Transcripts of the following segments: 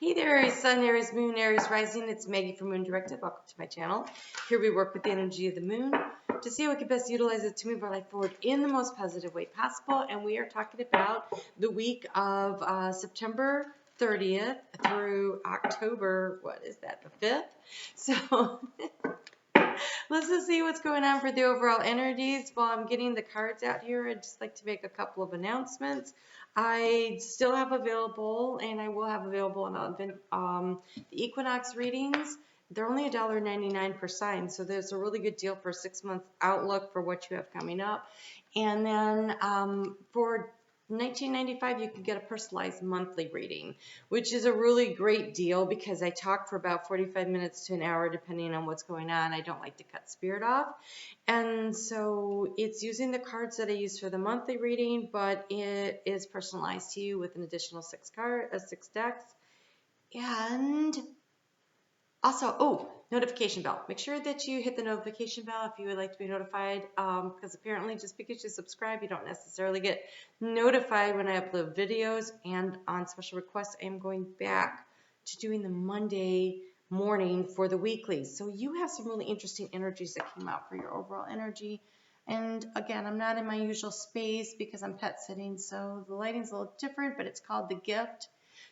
Hey there, Aries Sun, Aries Moon, Aries Rising. It's Maggie from Moon Directive. Welcome to my channel. Here we work with the energy of the moon to see how we can best utilize it to move our life forward in the most positive way possible. And we are talking about the week of September 30th through October, what is that, the 5th? So let's just see what's going on for the overall energies. While I'm getting the cards out here, I'd just like to make a couple of announcements. I still have available, and I will have available the Equinox readings. They're only $1.99 per sign, so there's a really good deal for a 6-month outlook for what you have coming up. And then for $19.95, you can get a personalized monthly reading, which is a really great deal because I talk for about 45 minutes to an hour depending on what's going on. I don't like to cut spirit off. And so it's using the cards that I use for the monthly reading, but it is personalized to you with an additional 6 decks. And also, notification bell. Make sure that you hit the notification bell if you would like to be notified, because apparently just because you subscribe, you don't necessarily get notified when I upload videos. And on special request, I am going back to doing the Monday morning for the weeklies. So you have some really interesting energies that came out for your overall energy. And again, I'm not in my usual space because I'm pet sitting, so the lighting's a little different, but it's called The Gift.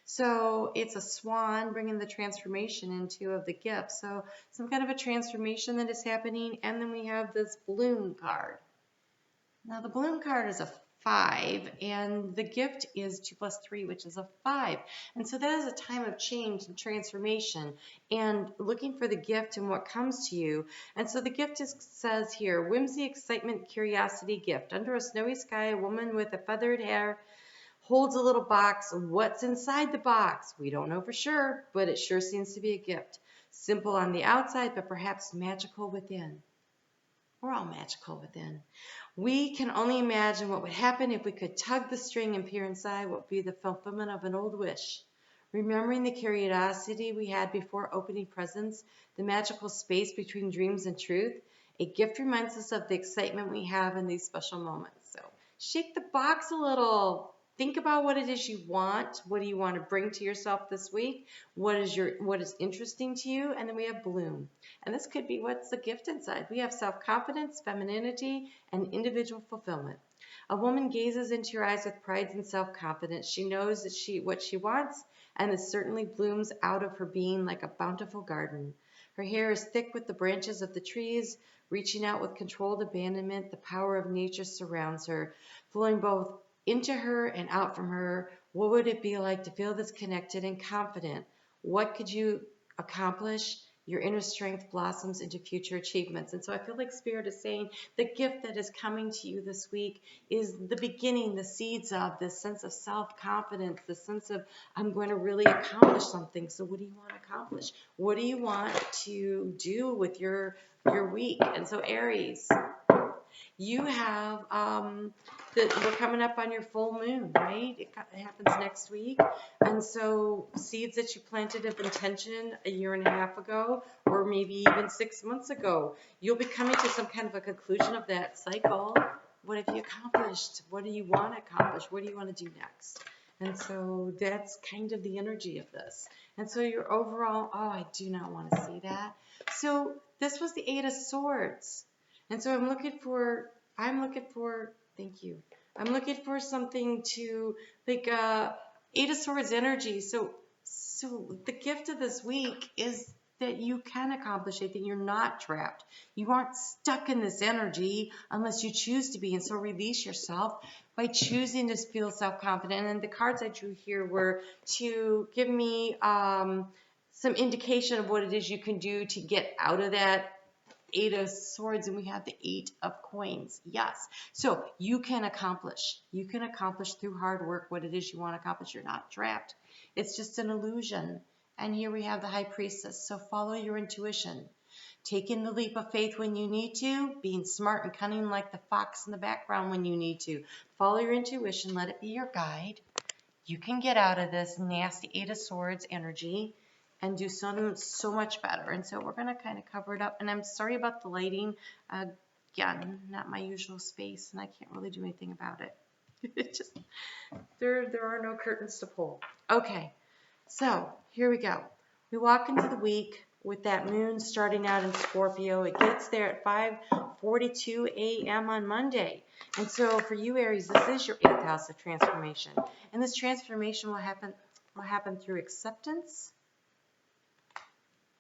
So it's a swan bringing the transformation into of the gift. So some kind of a transformation that is happening. And then we have this balloon card. Now the balloon card is a 5, and the gift is 2 + 3, which is a 5. And so that is a time of change and transformation and looking for the gift and what comes to you. And so the gift says here, whimsy, excitement, curiosity, gift. Under a snowy sky, a woman with a feathered hair holds a little box. What's inside the box? We don't know for sure, but it sure seems to be a gift. Simple on the outside, but perhaps magical within. We're all magical within. We can only imagine what would happen if we could tug the string and peer inside what would be the fulfillment of an old wish. Remembering the curiosity we had before opening presents, the magical space between dreams and truth, a gift reminds us of the excitement we have in these special moments. So shake the box a little. Think about what it is you want. What do you want to bring to yourself this week? What is interesting to you? And then we have bloom. And this could be what's the gift inside. We have self-confidence, femininity, and individual fulfillment. A woman gazes into your eyes with pride and self-confidence. She knows that what she wants, and it certainly blooms out of her being like a bountiful garden. Her hair is thick with the branches of the trees, reaching out with controlled abandonment. The power of nature surrounds her, flowing both into her and out from her. What would it be like to feel this connected and confident? What could you accomplish? Your inner strength blossoms into future achievements. And so I feel like Spirit is saying the gift that is coming to you this week is the beginning, the seeds of this sense of self-confidence, the sense of I'm going to really accomplish something. So what do you want to accomplish? What do you want to do with your week? And so Aries, you have we're coming up on your full moon, right? It happens next week. And so seeds that you planted of intention a year and a half ago, or maybe even 6 months ago, you'll be coming to some kind of a conclusion of that cycle. What have you accomplished? What do you want to accomplish? What do you want to do next? And so that's kind of the energy of this. And so your overall, I do not want to see that. So this was the 8 of Swords. And so I'm looking for, thank you. I'm looking for something to, like, 8 of Swords energy. So the gift of this week is that you can accomplish it, that you're not trapped. You aren't stuck in this energy unless you choose to be. And so release yourself by choosing to feel self-confident. And the cards I drew here were to give me some indication of what it is you can do to get out of that 8 of Swords, and we have the 8 of Coins. Yes. So you can accomplish. You can accomplish through hard work what it is you want to accomplish. You're not trapped. It's just an illusion. And here we have the High Priestess. So follow your intuition. Taking the leap of faith when you need to. Being smart and cunning like the fox in the background when you need to. Follow your intuition. Let it be your guide. You can get out of this nasty 8 of Swords energy and do so much better. And so we're going to kind of cover it up. And I'm sorry about the lighting. Again, not my usual space, and I can't really do anything about it. It just, there are no curtains to pull. Okay, so here we go. We walk into the week with that moon starting out in Scorpio. It gets there at 5:42 a.m. on Monday. And so for you, Aries, this is your 8th house of transformation. And this transformation will happen through acceptance,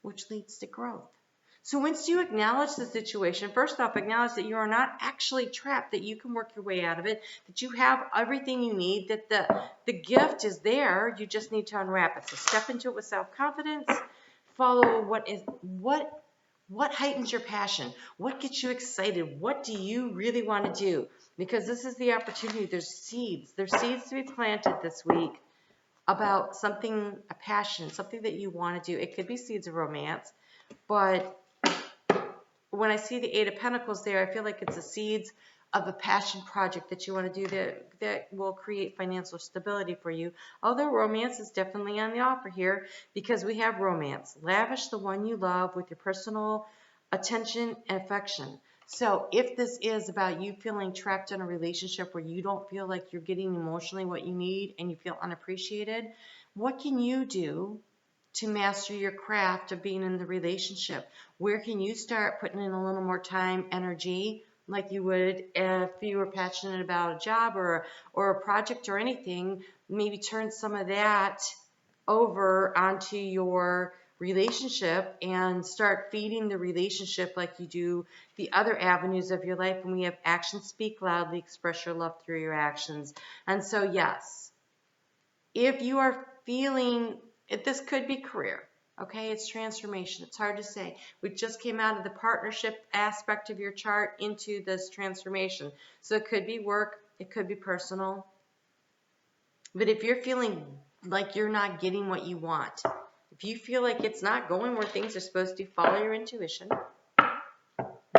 which leads to growth. So once you acknowledge the situation, first off, acknowledge that you are not actually trapped, that you can work your way out of it, that you have everything you need, that the gift is there, you just need to unwrap it. So step into it with self-confidence, follow what heightens your passion, what gets you excited, what do you really want to do? Because this is the opportunity, there's seeds to be planted this week about something, a passion, something that you want to do. It could be seeds of romance, but when I see the 8 of Pentacles there, I feel like it's the seeds of a passion project that you want to do that will create financial stability for you. Although romance is definitely on the offer here because we have romance. Lavish the one you love with your personal attention and affection. So if this is about you feeling trapped in a relationship where you don't feel like you're getting emotionally what you need and you feel unappreciated, what can you do to master your craft of being in the relationship? Where can you start putting in a little more time, energy, like you would if you were passionate about a job or a project or anything? Maybe turn some of that over onto your relationship and start feeding the relationship like you do the other avenues of your life. And we have actions speak loudly, express your love through your actions. And so yes, if you are feeling this could be career, okay? It's transformation. It's hard to say. We just came out of the partnership aspect of your chart into this transformation. So it could be work, it could be personal. But if you're feeling like you're not getting what you want, if you feel like it's not going where things are supposed to, follow your intuition.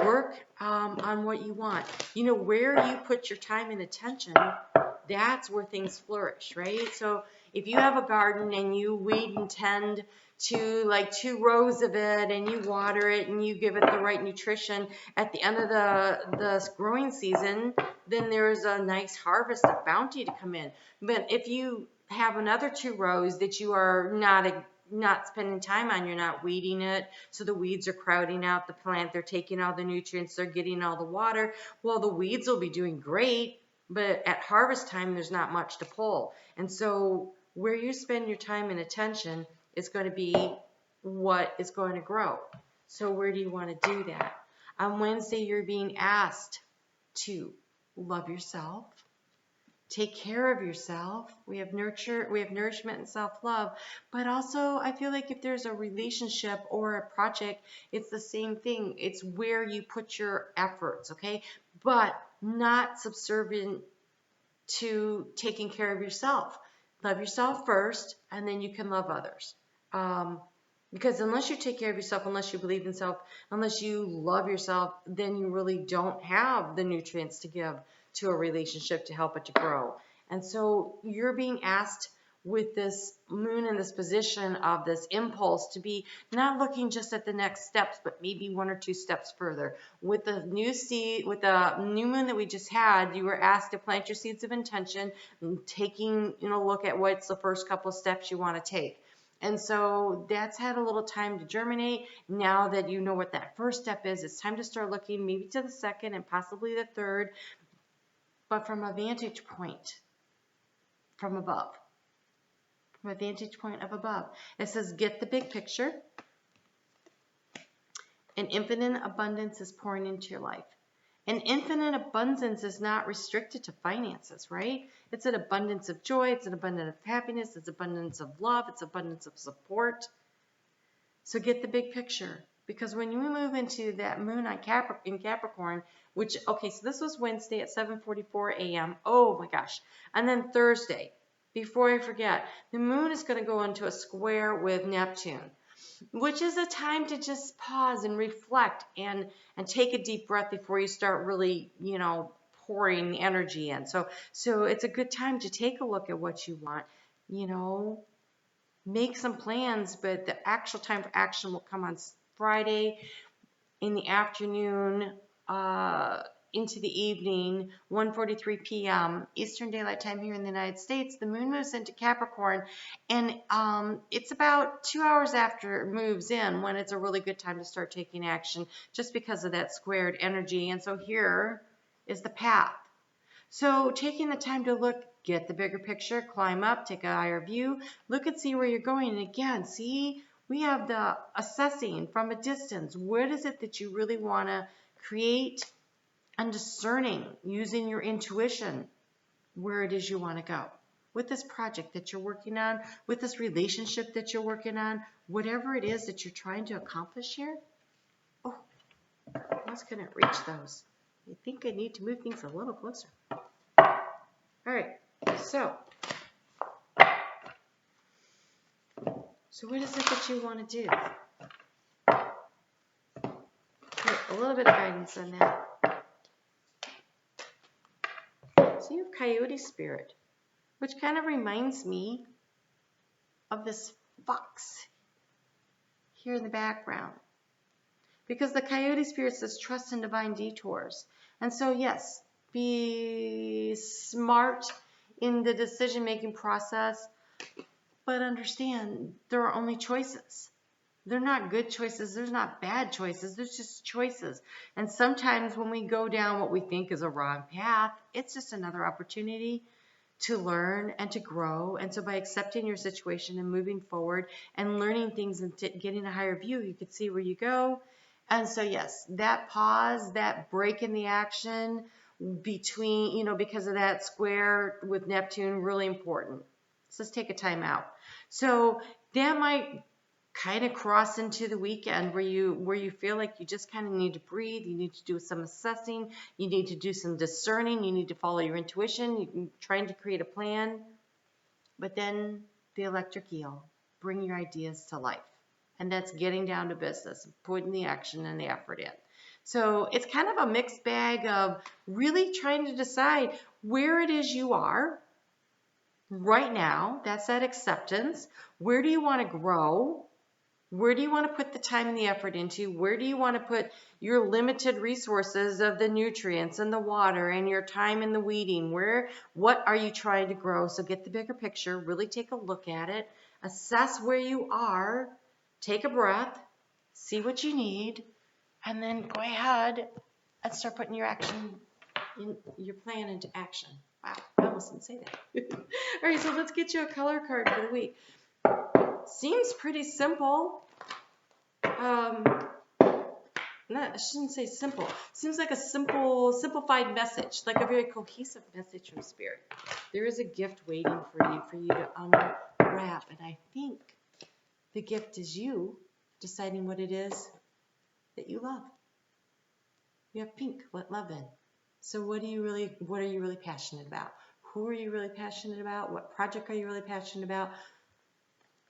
Work on what you want. You know, where you put your time and attention, that's where things flourish, right? So if you have a garden and you weed and tend to like 2 rows of it and you water it and you give it the right nutrition, at the end of the growing season, then there's a nice harvest of bounty to come in. But if you have another 2 rows that you are not spending time on, you're not weeding it, so the weeds are crowding out the plant, they're taking all the nutrients, they're getting all the water, well, the weeds will be doing great, but at harvest time, there's not much to pull. And so where you spend your time and attention is going to be what is going to grow. So where do you want to do that? On Wednesday, you're being asked to love yourself, take care of yourself. We have nourishment and self-love. But also, I feel like if there's a relationship or a project, it's the same thing. It's where you put your efforts, okay? But not subservient to taking care of yourself. Love yourself first, and then you can love others. Because unless you take care of yourself, unless you believe in self, unless you love yourself, then you really don't have the nutrients to give to a relationship to help it to grow. And so you're being asked with this moon in this position of this impulse to be not looking just at the next steps, but maybe 1 or 2 steps further. With the new moon that we just had, you were asked to plant your seeds of intention, taking a look at what's the first couple of steps you want to take. And so that's had a little time to germinate. Now that you know what that first step is, it's time to start looking maybe to the second and possibly the third, but from a vantage point from above. From a vantage point of above. It says, get the big picture. An infinite abundance is pouring into your life. An infinite abundance is not restricted to finances, right? It's an abundance of joy. It's an abundance of happiness. It's abundance of love. It's abundance of support. So get the big picture. Because when you move into that moon in Capricorn, which, okay, so this was Wednesday at 7:44 a.m. Oh my gosh. And then Thursday, before I forget, the moon is going to go into a square with Neptune, which is a time to just pause and reflect and take a deep breath before you start really, pouring the energy in. So it's a good time to take a look at what you want, make some plans, but the actual time for action will come on Friday in the afternoon, into the evening, 1:43 p.m. Eastern Daylight Time here in the United States, the moon moves into Capricorn, and it's about 2 hours after it moves in when it's a really good time to start taking action, just because of that squared energy. And so here is the path. So taking the time to look, get the bigger picture, climb up, take a higher view, look and see where you're going. And again, see, we have the assessing from a distance. What is it that you really want to create, and discerning using your intuition where it is you want to go. With this project that you're working on, with this relationship that you're working on, whatever it is that you're trying to accomplish here. Oh, I was going to reach those. I think I need to move things a little closer. All right, so what is it that you want to do? Okay, a little bit of guidance on that. So you have Coyote Spirit, which kind of reminds me of this fox here in the background. Because the Coyote Spirit says trust in divine detours. And so yes, be smart in the decision-making process, but understand there are only choices. They're not good choices. There's not bad choices. There's just choices. And sometimes when we go down what we think is a wrong path, it's just another opportunity to learn and to grow. And so by accepting your situation and moving forward and learning things and getting a higher view, you can see where you go. And so yes, that pause, that break in the action between, because of that square with Neptune, really important. So let's take a time out. So that might kind of cross into the weekend where you feel like you just kind of need to breathe, you need to do some assessing, you need to do some discerning, you need to follow your intuition, you're trying to create a plan. But then the electric eel, bring your ideas to life. And that's getting down to business, putting the action and the effort in. So it's kind of a mixed bag of really trying to decide where it is you are right now. That's that acceptance. Where do you want to grow? Where do you want to put the time and the effort into? Where do you want to put your limited resources of the nutrients and the water and your time in the weeding? What are you trying to grow? So get the bigger picture, really take a look at it, assess where you are, take a breath, see what you need, and then go ahead and start putting your plan into action. Wow, I almost didn't say that. All right, so let's get you a color card for the week. Seems pretty simple. I shouldn't say simple. Seems like a simplified message, like a very cohesive message from Spirit. There is a gift waiting for you to unwrap, and I think the gift is you deciding what it is that you love. You have pink. Let love in. So what are you really passionate about? Who are you really passionate about? What project are you really passionate about?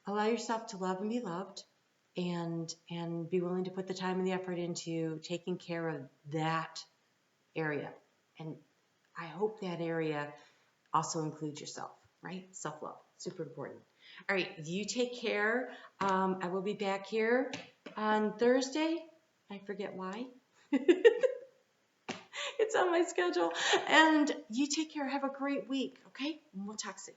Allow yourself to love and be loved, and be willing to put the time and the effort into taking care of that area. And I hope that area also includes yourself, right? Self-love, super important. All right, you take care. I will be back here on Thursday. I forget why. It's on my schedule. And you take care. Have a great week, okay? And we'll talk soon.